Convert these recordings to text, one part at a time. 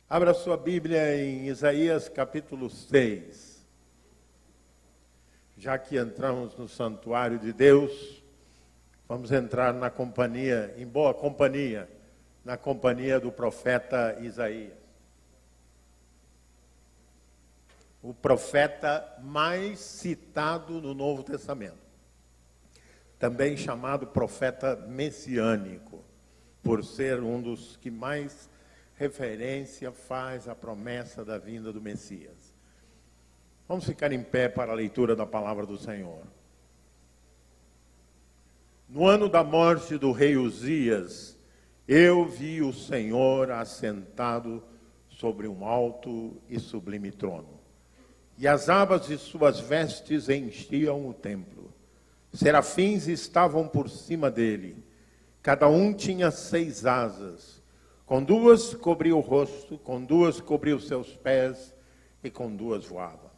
Abra sua Bíblia em Isaías capítulo 6. Já que entramos no santuário de Deus, vamos entrar na companhia, em boa companhia, na companhia do profeta Isaías. O profeta mais citado no Novo Testamento. Também chamado profeta messiânico, por ser um dos que mais referência faz à promessa da vinda do Messias. Vamos ficar em pé para a leitura da palavra do Senhor. No ano da morte do rei Uzias, eu vi o Senhor assentado sobre um alto e sublime trono, e as abas de suas vestes enchiam o templo. Serafins estavam por cima dele, cada um tinha 6 asas. Com 2 cobria o rosto, com 2 cobria os seus pés, e com 2 voava.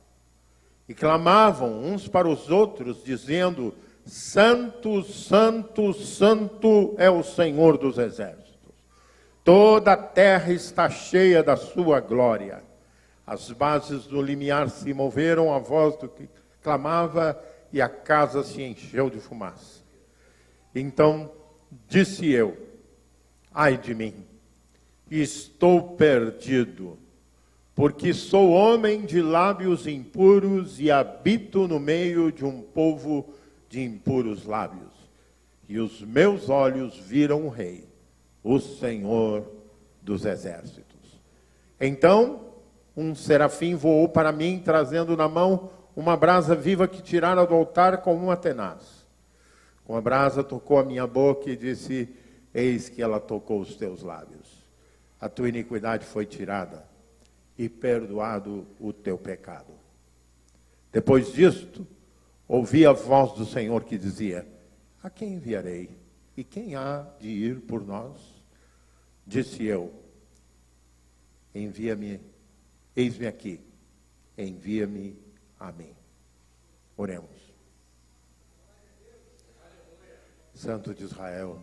E clamavam uns para os outros, dizendo: Santo, Santo, Santo é o Senhor dos exércitos. Toda a terra está cheia da sua glória. As bases do limiar se moveram à voz do que clamava, e a casa se encheu de fumaça. Então disse eu: ai de mim! Estou perdido, porque sou homem de lábios impuros e habito no meio de um povo de impuros lábios. E os meus olhos viram o Rei, o Senhor dos exércitos. Então um serafim voou para mim, trazendo na mão uma brasa viva que tirara do altar com uma tenaz. Com a brasa tocou a minha boca e disse: eis que ela tocou os teus lábios. A tua iniquidade foi tirada e perdoado o teu pecado. Depois disto, ouvi a voz do Senhor que dizia: a quem enviarei? E quem há de ir por nós? Disse eu: envia-me, eis-me aqui, envia-me a mim. Oremos. Santo de Israel,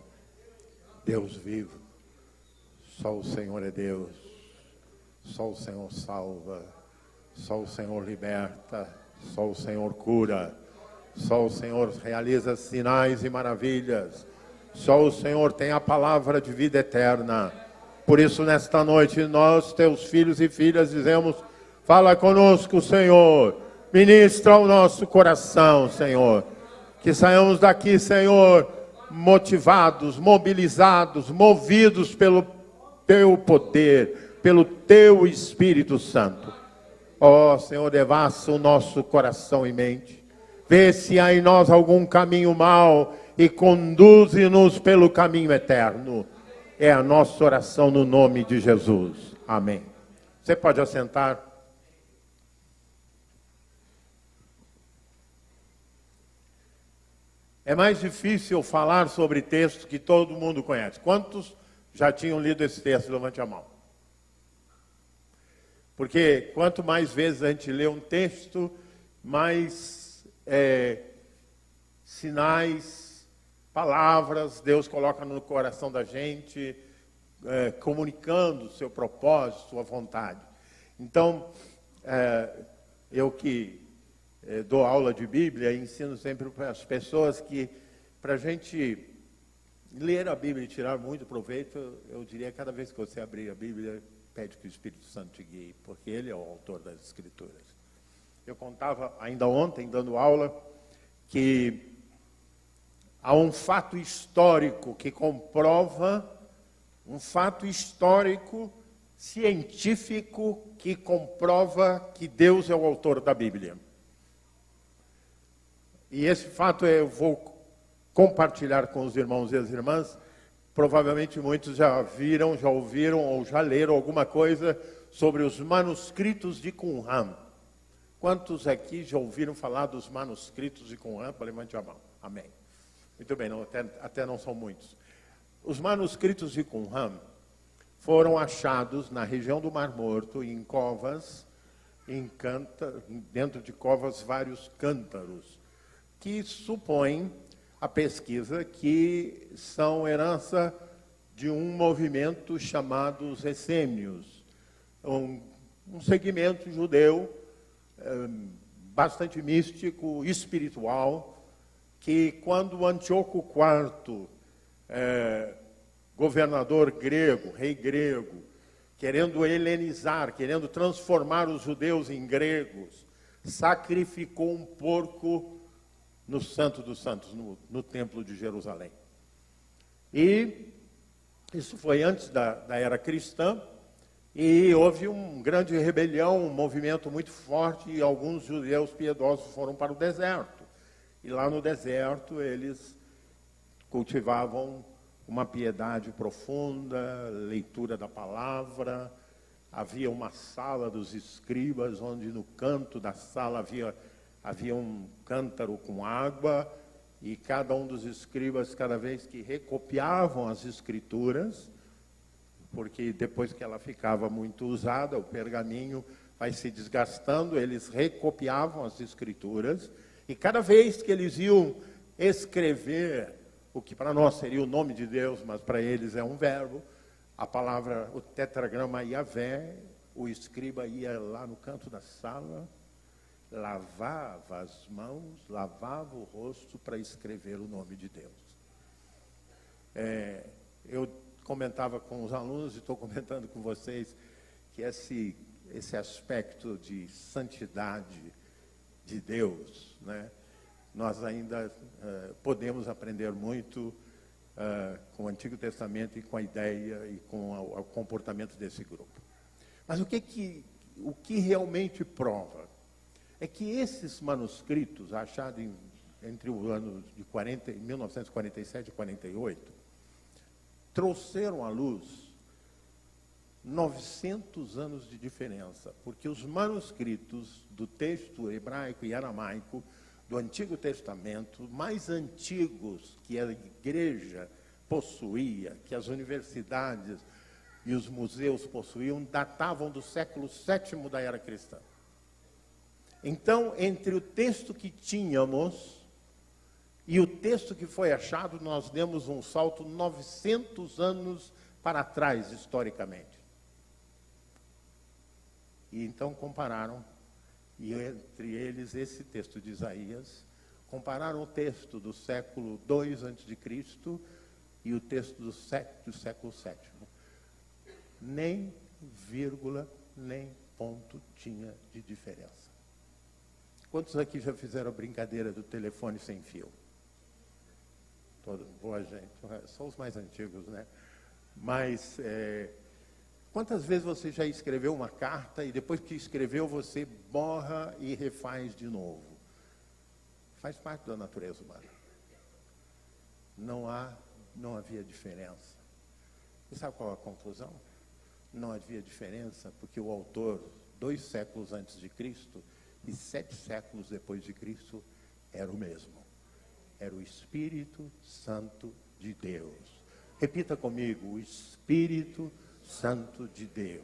Deus vivo, só o Senhor é Deus, só o Senhor salva, só o Senhor liberta, só o Senhor cura, só o Senhor realiza sinais e maravilhas, só o Senhor tem a palavra de vida eterna. Por isso, nesta noite, nós, teus filhos e filhas, dizemos: fala conosco, Senhor, ministra o nosso coração, Senhor, que saiamos daqui, Senhor, motivados, mobilizados, movidos pelo teu poder, pelo teu Espírito Santo. Ó Senhor, devassa o nosso coração e mente, vê se há em nós algum caminho mau e conduze-nos pelo caminho eterno. É a nossa oração no nome de Jesus. Amém. Você pode assentar. É mais difícil falar sobre textos que todo mundo conhece. Quantos já tinham lido esse texto? Levante a mão. Porque quanto mais vezes a gente lê um texto, mais sinais, palavras Deus coloca no coração da gente, comunicando o seu propósito, sua vontade. Então, eu que dou aula de Bíblia, ensino sempre para as pessoas que, para a gente ler a Bíblia e tirar muito proveito, eu diria, cada vez que você abrir a Bíblia, pede que o Espírito Santo te guie, porque Ele é o autor das Escrituras. Eu contava ainda ontem, dando aula, que há um fato histórico que comprova, um fato histórico científico que comprova que Deus é o autor da Bíblia. E esse fato eu vou compartilhar com os irmãos e as irmãs. Provavelmente muitos já viram, já ouviram ou já leram alguma coisa sobre os manuscritos de Qumran. Quantos aqui já ouviram falar dos manuscritos de Qumran? Levante a mão. Amém. Muito bem, não, até não são muitos. Os manuscritos de Qumran foram achados na região do Mar Morto, em covas, dentro de covas, vários cântaros, que supõem a pesquisa que são herança de um movimento chamado os essênios. um segmento judeu bastante místico, espiritual, que quando Antíoco IV, governador grego, rei grego, querendo helenizar, querendo transformar os judeus em gregos, sacrificou um porco no Santo dos Santos, no Templo de Jerusalém. E isso foi antes da era cristã, e houve uma grande rebelião, um movimento muito forte, e alguns judeus piedosos foram para o deserto. E lá no deserto eles cultivavam uma piedade profunda, leitura da palavra. Havia uma sala dos escribas, onde no canto da sala havia um cântaro com água, e cada um dos escribas, cada vez que recopiavam as escrituras, porque depois que ela ficava muito usada, o pergaminho vai se desgastando, eles recopiavam as escrituras, e cada vez que eles iam escrever o que para nós seria o nome de Deus, mas para eles é um verbo, a palavra, o tetragrama Yahvé, o escriba ia lá no canto da sala, lavava as mãos, lavava o rosto para escrever o nome de Deus. Eu comentava com os alunos, e estou comentando com vocês, que esse aspecto de santidade de Deus, né, nós ainda podemos aprender muito com o Antigo Testamento e com a ideia e com o comportamento desse grupo. Mas o que realmente prova é que esses manuscritos, achados entre o ano de 1947 e 48, trouxeram à luz 900 anos de diferença, porque os manuscritos do texto hebraico e aramaico do Antigo Testamento, mais antigos que a igreja possuía, que as universidades e os museus possuíam, datavam do século VII da era cristã. Então, entre o texto que tínhamos e o texto que foi achado, nós demos um salto 900 anos para trás, historicamente. E então compararam, e entre eles esse texto de Isaías, compararam o texto do século II a.C. e o texto do século VII. Nem vírgula, nem ponto tinha de diferença. Quantos aqui já fizeram a brincadeira do telefone sem fio? Boa gente, só os mais antigos, né? Mas quantas vezes você já escreveu uma carta e depois que escreveu você borra e refaz de novo? Faz parte da natureza humana. Não havia diferença. E sabe qual é a conclusão? Não havia diferença porque o autor, 2 séculos antes de Cristo e 7 séculos depois de Cristo, era o mesmo. Era o Espírito Santo de Deus. Repita comigo, o Espírito Santo de Deus.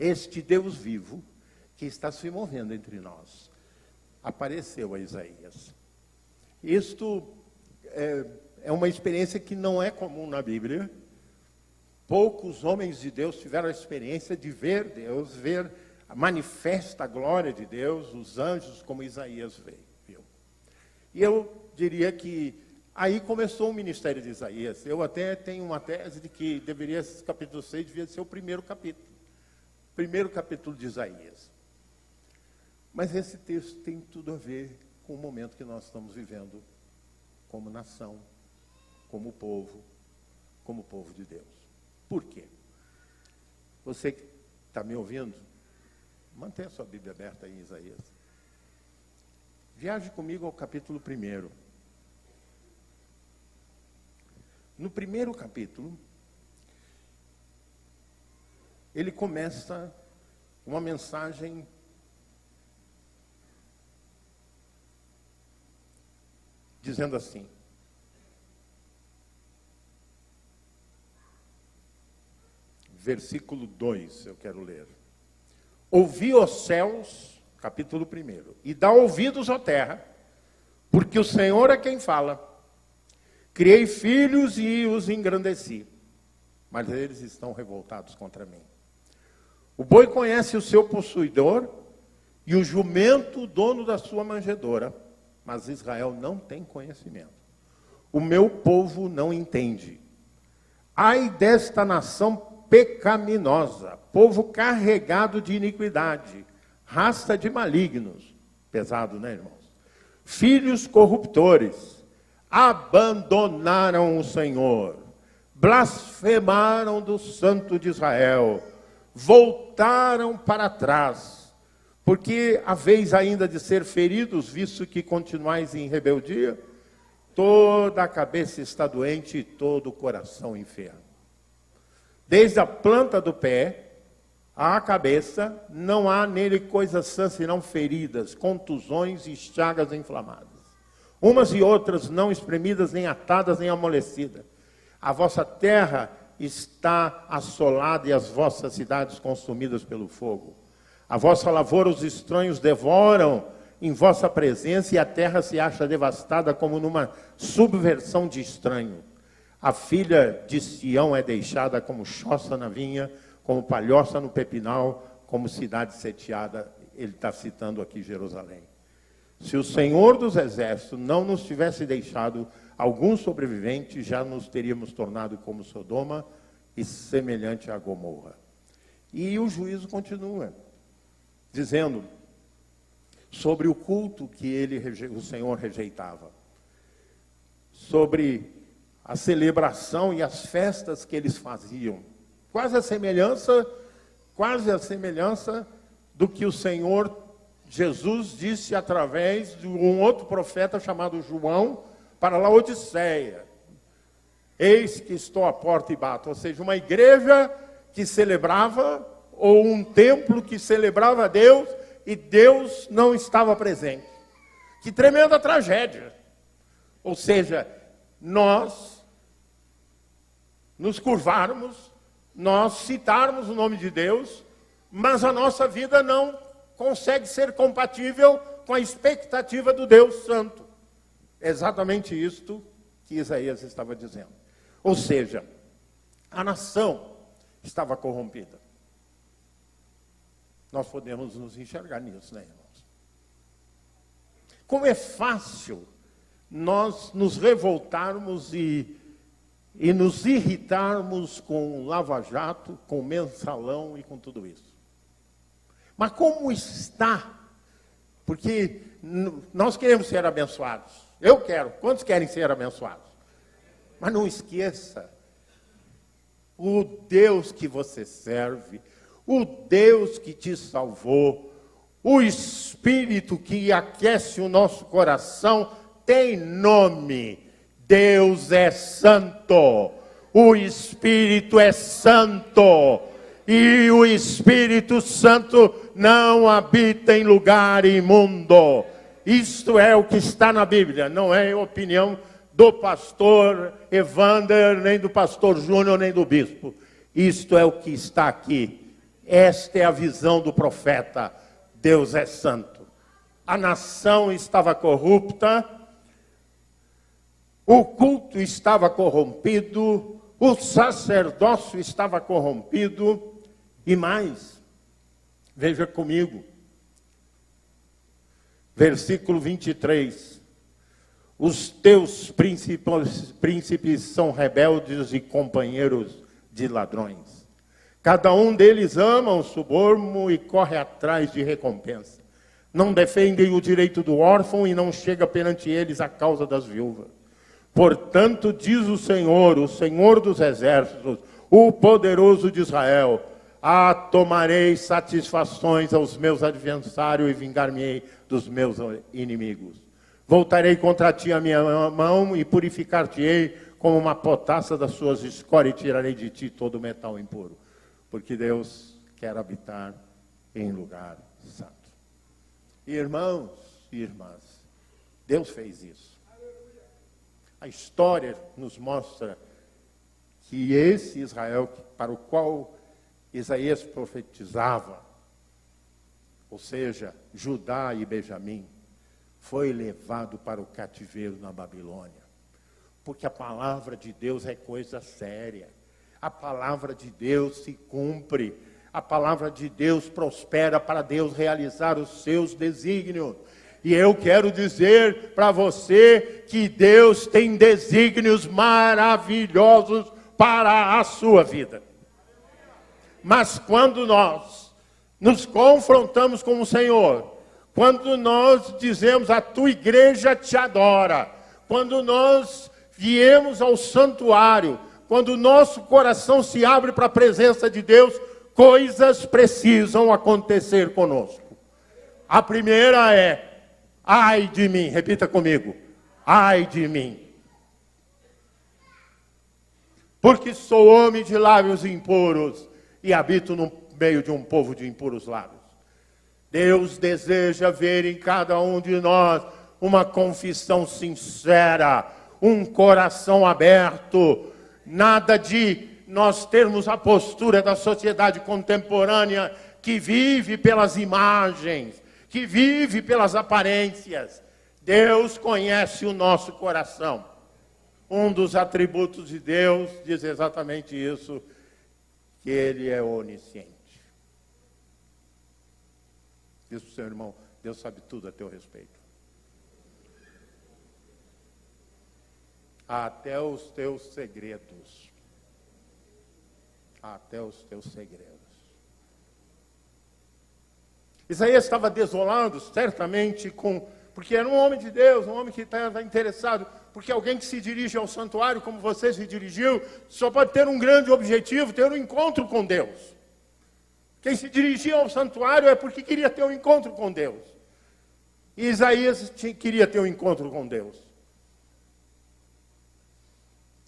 Este Deus vivo que está se movendo entre nós. Apareceu a Isaías. Isto é uma experiência que não é comum na Bíblia. Poucos homens de Deus tiveram a experiência de ver Deus, ver manifesta a glória de Deus, os anjos, como Isaías viu. E eu diria que aí começou o ministério de Isaías. Eu até tenho uma tese de que esse capítulo 6 devia ser o primeiro capítulo de Isaías. Mas esse texto tem tudo a ver com o momento que nós estamos vivendo como nação, como povo de Deus. Por quê? Você que está me ouvindo, mantenha a sua Bíblia aberta aí em Isaías. Viaje comigo ao capítulo 1. No primeiro capítulo, ele começa uma mensagem dizendo assim: versículo 2, eu quero ler. Ouvi os céus, capítulo 1, e dá ouvidos à terra, porque o Senhor é quem fala. Criei filhos e os engrandeci, mas eles estão revoltados contra mim. O boi conhece o seu possuidor e o jumento o dono da sua manjedoura, mas Israel não tem conhecimento. O meu povo não entende. Ai desta nação pecaminosa, povo carregado de iniquidade, raça de malignos. Pesado, né, irmãos? Filhos corruptores, abandonaram o Senhor, blasfemaram do Santo de Israel, voltaram para trás, porque a vez ainda de ser feridos, visto que continuais em rebeldia, toda a cabeça está doente e todo o coração enfermo. Desde a planta do pé à cabeça, não há nele coisa sã senão feridas, contusões e chagas inflamadas. Umas e outras não espremidas, nem atadas, nem amolecidas. A vossa terra está assolada e as vossas cidades consumidas pelo fogo. A vossa lavoura os estranhos devoram em vossa presença e a terra se acha devastada como numa subversão de estranho. A filha de Sião é deixada como choça na vinha, como palhoça no pepinal, como cidade sitiada. Ele está citando aqui Jerusalém. Se o Senhor dos Exércitos não nos tivesse deixado algum sobrevivente, já nos teríamos tornado como Sodoma e semelhante a Gomorra. E o juízo continua, dizendo sobre o culto que o Senhor rejeitava, sobre a celebração e as festas que eles faziam. Quase a semelhança do que o Senhor Jesus disse através de um outro profeta chamado João para Laodiceia. Eis que estou à porta e bato. Ou seja, uma igreja que celebrava, ou um templo que celebrava a Deus, e Deus não estava presente. Que tremenda tragédia. Ou seja, nós nos curvarmos, nós citarmos o nome de Deus, mas a nossa vida não consegue ser compatível com a expectativa do Deus Santo. É exatamente isto que Isaías estava dizendo. Ou seja, a nação estava corrompida. Nós podemos nos enxergar nisso, né, irmãos? Como é fácil nós nos revoltarmos e nos irritarmos com Lava Jato, com Mensalão e com tudo isso. Mas como está? Porque nós queremos ser abençoados. Eu quero. Quantos querem ser abençoados? Mas não esqueça, o Deus que você serve, o Deus que te salvou, o Espírito que aquece o nosso coração, tem nome. Deus é santo, o Espírito é santo, e o Espírito Santo não habita em lugar imundo. Isto é o que está na Bíblia, não é opinião do pastor Evander, nem do pastor Júnior, nem do bispo. Isto é o que está aqui. Esta é a visão do profeta. Deus é santo. A nação estava corrupta, o culto estava corrompido, o sacerdócio estava corrompido, e mais, veja comigo, versículo 23, os teus príncipes são rebeldes e companheiros de ladrões. Cada um deles ama o suborno e corre atrás de recompensa. Não defendem o direito do órfão e não chega perante eles a causa das viúvas. Portanto, diz o Senhor dos Exércitos, o poderoso de Israel: tomarei satisfações aos meus adversários e vingar-me-ei dos meus inimigos. Voltarei contra ti a minha mão e purificar-te-ei como uma potassa das suas escórias e tirarei de ti todo o metal impuro. Porque Deus quer habitar em lugar santo. Irmãos e irmãs, Deus fez isso. A história nos mostra que esse Israel para o qual Isaías profetizava, ou seja, Judá e Benjamim, foi levado para o cativeiro na Babilônia. Porque a palavra de Deus é coisa séria. A palavra de Deus se cumpre. A palavra de Deus prospera para Deus realizar os seus desígnios. E eu quero dizer para você que Deus tem desígnios maravilhosos para a sua vida. Mas quando nós nos confrontamos com o Senhor, quando nós dizemos a tua igreja te adora, quando nós viemos ao santuário, quando o nosso coração se abre para a presença de Deus, coisas precisam acontecer conosco. A primeira é, ai de mim, repita comigo, ai de mim. Porque sou homem de lábios impuros e habito no meio de um povo de impuros lábios. Deus deseja ver em cada um de nós uma confissão sincera, um coração aberto, nada de nós termos a postura da sociedade contemporânea que vive pelas imagens, que vive pelas aparências. Deus conhece o nosso coração. Um dos atributos de Deus diz exatamente isso, que Ele é onisciente. Diz para o seu irmão, Deus sabe tudo a teu respeito. Até os teus segredos. Até os teus segredos. Isaías estava desolado, certamente, porque era um homem de Deus, um homem que estava interessado, porque alguém que se dirige ao santuário, como você se dirigiu, só pode ter um grande objetivo, ter um encontro com Deus. Quem se dirigia ao santuário é porque queria ter um encontro com Deus. E Isaías queria ter um encontro com Deus.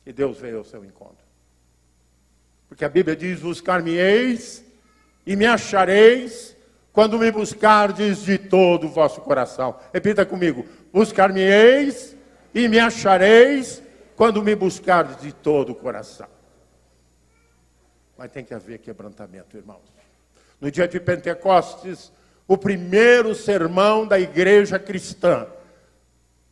E Deus veio ao seu encontro. Porque a Bíblia diz, buscar-me-eis e me achareis, quando me buscardes de todo o vosso coração. Repita comigo, buscar-me-eis e me achareis, quando me buscardes de todo o coração. Mas tem que haver quebrantamento, irmãos. No dia de Pentecostes, o primeiro sermão da igreja cristã,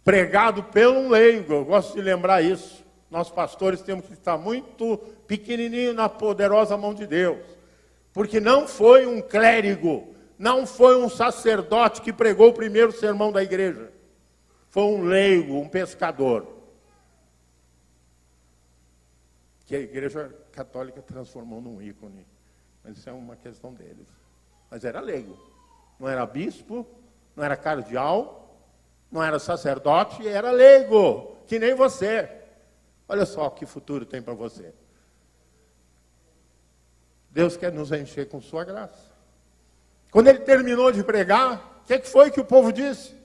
pregado por um leigo, eu gosto de lembrar isso. Nós pastores temos que estar muito pequenininho na poderosa mão de Deus. Porque não foi um clérigo, não foi um sacerdote que pregou o primeiro sermão da igreja. Foi um leigo, um pescador. Que a igreja católica transformou num ícone. Mas isso é uma questão deles. Mas era leigo. Não era bispo, não era cardeal, não era sacerdote, era leigo, que nem você. Olha só que futuro tem para você. Deus quer nos encher com sua graça. Quando ele terminou de pregar, o que foi que o povo disse?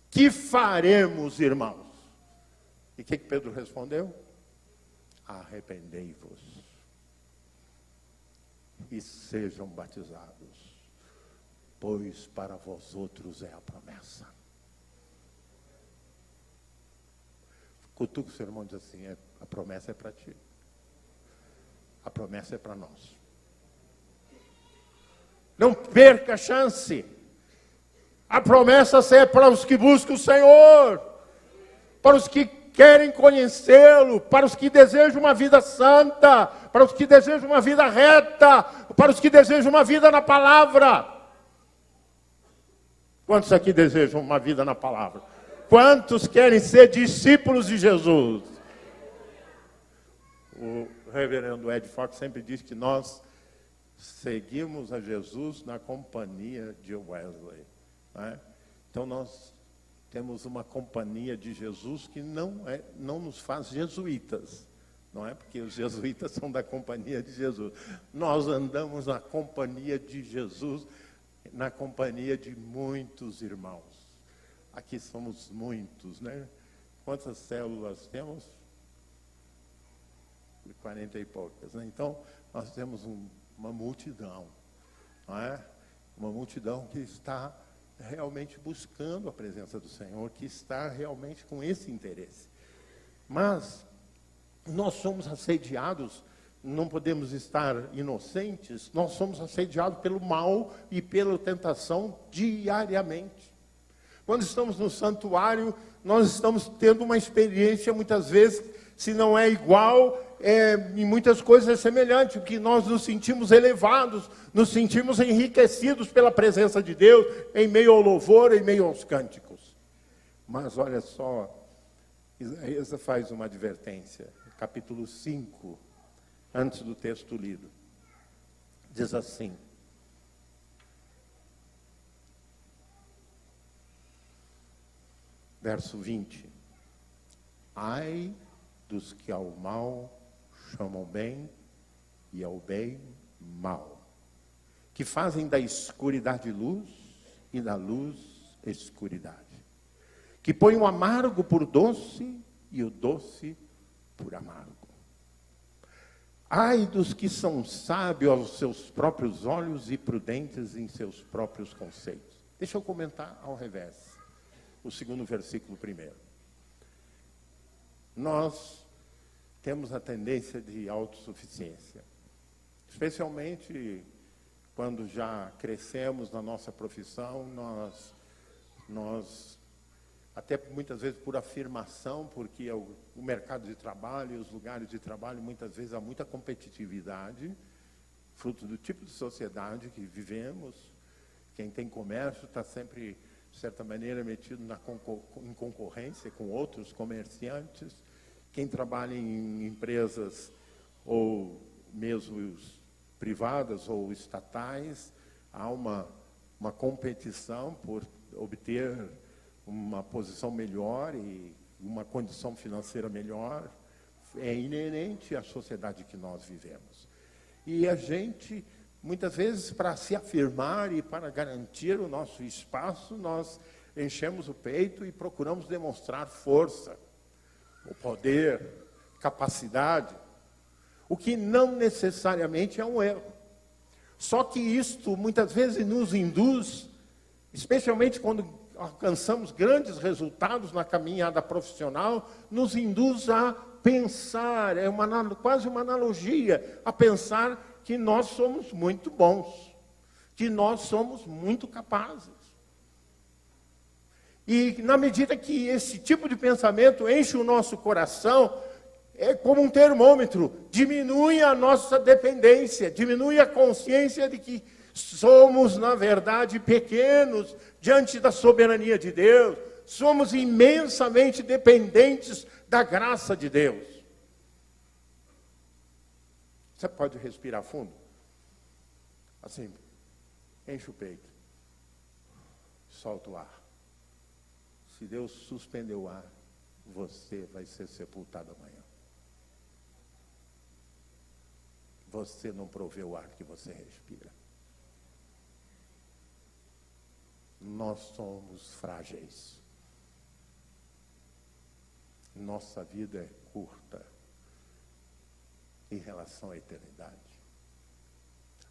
Que faremos, irmãos? E o que Pedro respondeu? Arrependei-vos e sejam batizados, pois para vós outros é a promessa. Cutuca o seu irmão e diz assim, a promessa é para ti. A promessa é para nós. Não perca a chance. A promessa é para os que buscam o Senhor, para os que querem conhecê-lo, para os que desejam uma vida santa, para os que desejam uma vida reta, para os que desejam uma vida na palavra. Quantos aqui desejam uma vida na palavra? Quantos querem ser discípulos de Jesus? O reverendo Ed Fox sempre diz que nós seguimos a Jesus na companhia de Wesley. Né? Então nós temos uma companhia de Jesus que não nos faz jesuítas. Não é porque os jesuítas são da companhia de Jesus. Nós andamos na companhia de Jesus, na companhia de muitos irmãos. Aqui somos muitos, né? Quantas células temos? 40 e poucas, né? Então, nós temos uma multidão, não é? Uma multidão que está realmente buscando a presença do Senhor, que está realmente com esse interesse. Mas nós somos assediados, não podemos estar inocentes, nós somos assediados pelo mal e pela tentação diariamente. Quando estamos no santuário, nós estamos tendo uma experiência, muitas vezes, se não é igual, em muitas coisas é semelhante, porque nós nos sentimos elevados, nos sentimos enriquecidos pela presença de Deus, em meio ao louvor, em meio aos cânticos. Mas olha só, Isaías faz uma advertência, capítulo 5, antes do texto lido. Diz assim: verso 20: ai dos que ao mal chamam bem e ao bem mal, que fazem da escuridade luz e da luz escuridade, que põem o amargo por doce e o doce por amargo. Ai dos que são sábios aos seus próprios olhos e prudentes em seus próprios conceitos. Deixa eu comentar ao revés, o segundo versículo primeiro. Nós temos a tendência de autossuficiência, especialmente quando já crescemos na nossa profissão, nós até muitas vezes por afirmação, porque o mercado de trabalho e os lugares de trabalho, muitas vezes há muita competitividade, fruto do tipo de sociedade que vivemos. Quem tem comércio está sempre, de certa maneira, metido em concorrência com outros comerciantes. Quem trabalha em empresas ou mesmo privadas ou estatais, há uma competição por obter uma posição melhor e uma condição financeira melhor. É inerente à sociedade que nós vivemos. E a gente, muitas vezes, para se afirmar e para garantir o nosso espaço, nós enchemos o peito e procuramos demonstrar força, o poder, capacidade, o que não necessariamente é um erro. Só que isto muitas vezes nos induz, especialmente quando alcançamos grandes resultados na caminhada profissional, nos induz a pensar, quase uma analogia, a pensar que nós somos muito bons, que nós somos muito capazes. E na medida que esse tipo de pensamento enche o nosso coração, é como um termômetro, diminui a nossa dependência, diminui a consciência de que somos, na verdade, pequenos diante da soberania de Deus, somos imensamente dependentes da graça de Deus. Você pode respirar fundo? Assim, enche o peito, solta o ar. Se Deus suspender o ar, você vai ser sepultado amanhã. Você não proveu o ar que você respira. Nós somos frágeis. Nossa vida é curta em relação à eternidade.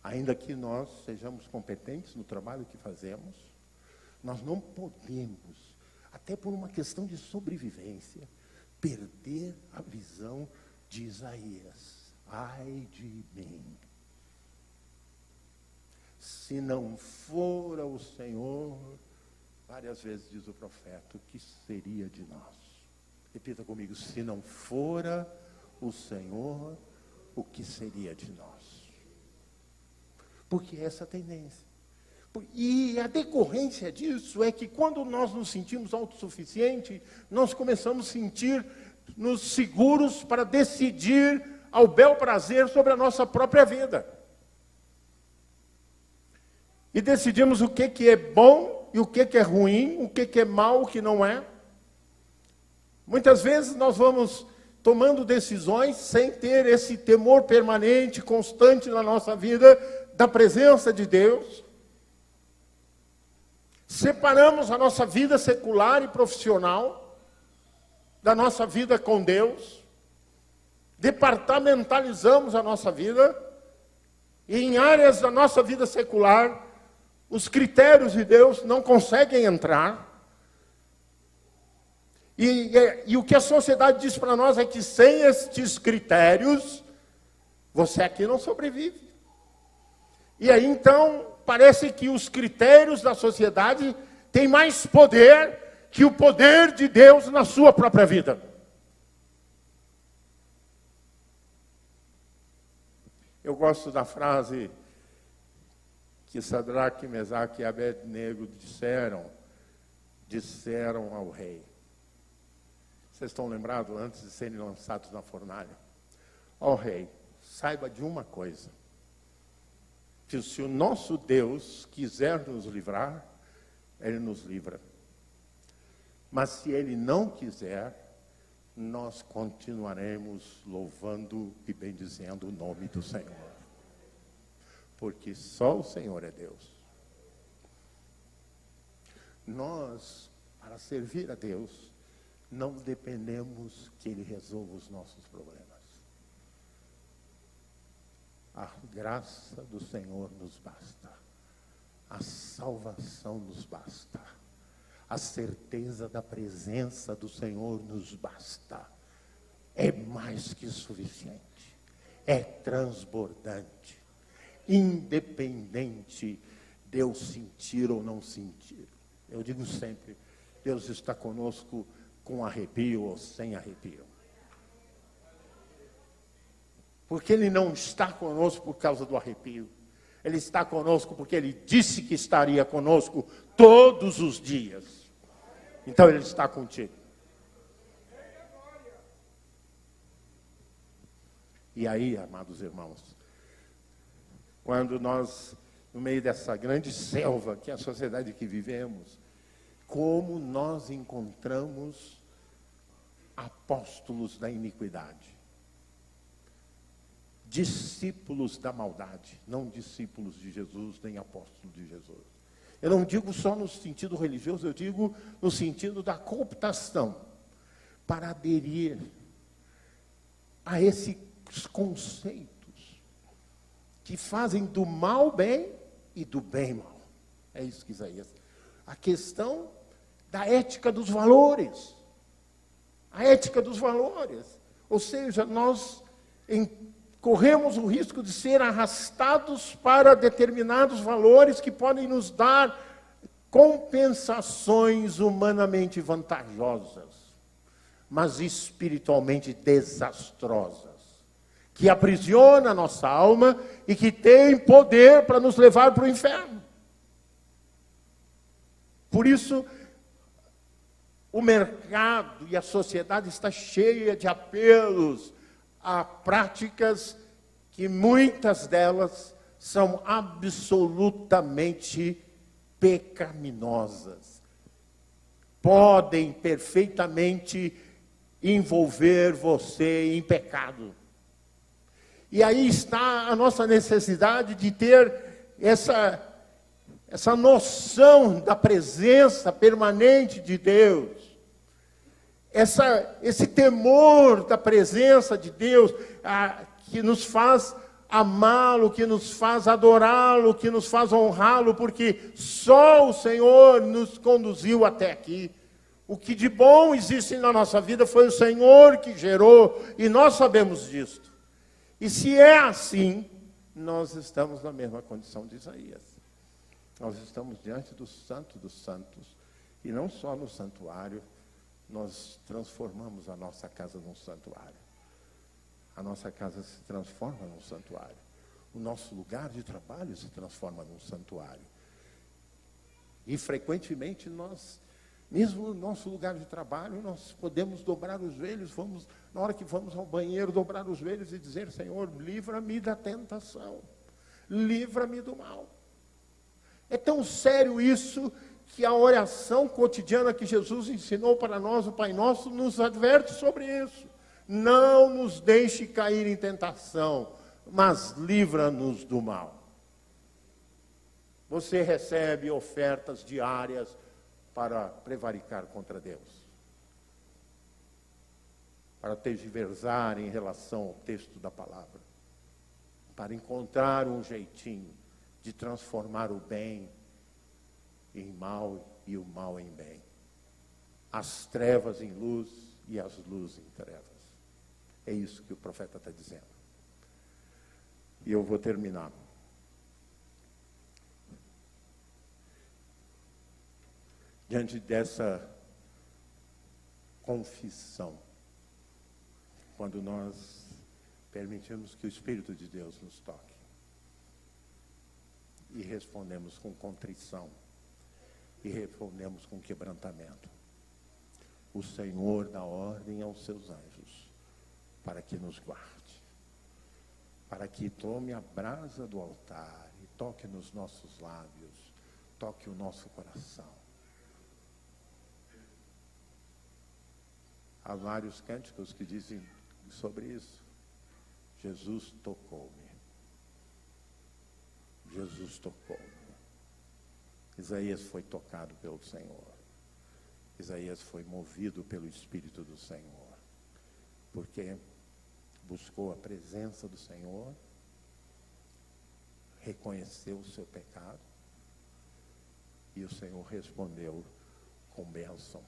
Ainda que nós sejamos competentes no trabalho que fazemos, nós não podemos, até por uma questão de sobrevivência, perder a visão de Isaías. Ai de mim, se não fora o Senhor, várias vezes diz o profeta, o que seria de nós? Repita comigo, se não fora o Senhor, o que seria de nós? Porque essa é a tendência. E a decorrência disso é que quando nós nos sentimos autossuficientes, nós começamos a sentir-nos seguros para decidir ao bel prazer sobre a nossa própria vida. E decidimos o que é bom e o que é ruim, o que é mal, o que não é. Muitas vezes nós vamos tomando decisões sem ter esse temor permanente, constante na nossa vida, da presença de Deus. Separamos a nossa vida secular e profissional da nossa vida com Deus. Departamentalizamos a nossa vida. E em áreas da nossa vida secular, os critérios de Deus não conseguem entrar. E o que a sociedade diz para nós é que sem estes critérios, você aqui não sobrevive. E aí então, parece que os critérios da sociedade têm mais poder que o poder de Deus na sua própria vida. Eu gosto da frase que Sadraque, Mesaque e Abednego disseram ao rei. Vocês estão lembrados antes de serem lançados na fornalha? Ó rei, saiba de uma coisa, que se o nosso Deus quiser nos livrar, Ele nos livra. Mas se Ele não quiser, nós continuaremos louvando e bendizendo o nome do Senhor. Porque só o Senhor é Deus. Nós, para servir a Deus, não dependemos que Ele resolva os nossos problemas. A graça do Senhor nos basta. A salvação nos basta. A certeza da presença do Senhor nos basta. É mais que suficiente. É transbordante. Independente de eu sentir ou não sentir. Eu digo sempre, Deus está conosco com arrepio ou sem arrepio. Porque Ele não está conosco por causa do arrepio. Ele está conosco porque Ele disse que estaria conosco todos os dias. Então Ele está contigo. E aí, amados irmãos, quando nós, no meio dessa grande selva que é a sociedade que vivemos, como nós encontramos apóstolos da iniquidade, discípulos da maldade, não discípulos de Jesus, nem apóstolos de Jesus. Eu não digo só no sentido religioso, eu digo no sentido da cooptação, para aderir a esses conceitos que fazem do mal bem e do bem mal. É isso que Isaías. A questão da ética dos valores. A ética dos valores. Ou seja, nós corremos o risco de ser arrastados para determinados valores que podem nos dar compensações humanamente vantajosas, mas espiritualmente desastrosas, que aprisiona a nossa alma e que tem poder para nos levar para o inferno. Por isso, o mercado e a sociedade está cheia de apelos a práticas que muitas delas são absolutamente pecaminosas. Podem perfeitamente envolver você em pecado. E aí está a nossa necessidade de ter essa noção da presença permanente de Deus. Esse temor da presença de Deus, que nos faz amá-lo, que nos faz adorá-lo, que nos faz honrá-lo, porque só o Senhor nos conduziu até aqui. O que de bom existe na nossa vida foi o Senhor que gerou, e nós sabemos disso. E se é assim, nós estamos na mesma condição de Isaías. Nós estamos diante do Santo dos Santos, e não só no santuário, nós transformamos a nossa casa num santuário. A nossa casa se transforma num santuário. O nosso lugar de trabalho se transforma num santuário. E frequentemente nós, mesmo no nosso lugar de trabalho, nós podemos dobrar os joelhos, na hora que vamos ao banheiro, dobrar os joelhos e dizer: Senhor, livra-me da tentação, livra-me do mal. É tão sério isso que a oração cotidiana que Jesus ensinou para nós, o Pai Nosso, nos adverte sobre isso. Não nos deixe cair em tentação, mas livra-nos do mal. Você recebe ofertas diárias para prevaricar contra Deus, para tergiversar em relação ao texto da palavra, para encontrar um jeitinho de transformar o bem em mal e o mal em bem, as trevas em luz e as luzes em trevas. É isso que o profeta está dizendo. E eu vou terminar. Diante dessa confissão, quando nós permitimos que o Espírito de Deus nos toque. E respondemos com contrição. E respondemos com quebrantamento. O Senhor dá ordem aos seus anjos para que nos guarde, para que tome a brasa do altar e toque nos nossos lábios, toque o nosso coração. Há vários cânticos que dizem sobre isso. Jesus tocou-me. Jesus tocou-me. Isaías foi tocado pelo Senhor. Isaías foi movido pelo Espírito do Senhor, porque buscou a presença do Senhor, reconheceu o seu pecado, e o Senhor respondeu com bênção.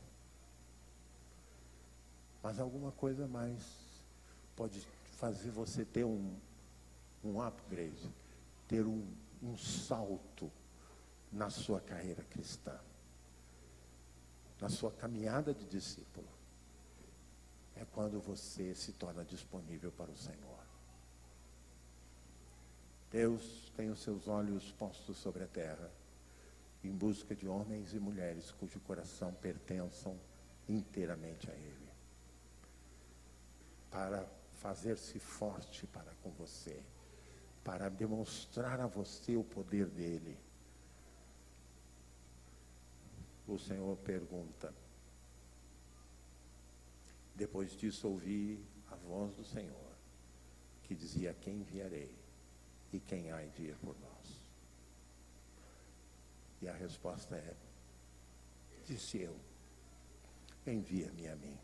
Mas alguma coisa mais pode fazer você ter um upgrade, ter um salto na sua carreira cristã, na sua caminhada de discípulo. É quando você se torna disponível para o Senhor. Deus tem os seus olhos postos sobre a terra, em busca de homens e mulheres cujo coração pertençam inteiramente a Ele, para fazer-se forte para com você, para demonstrar a você o poder dEle. O Senhor pergunta. Depois disso ouvi a voz do Senhor, que dizia: quem enviarei e quem há de ir por nós? E a resposta é: disse eu, envia-me a mim.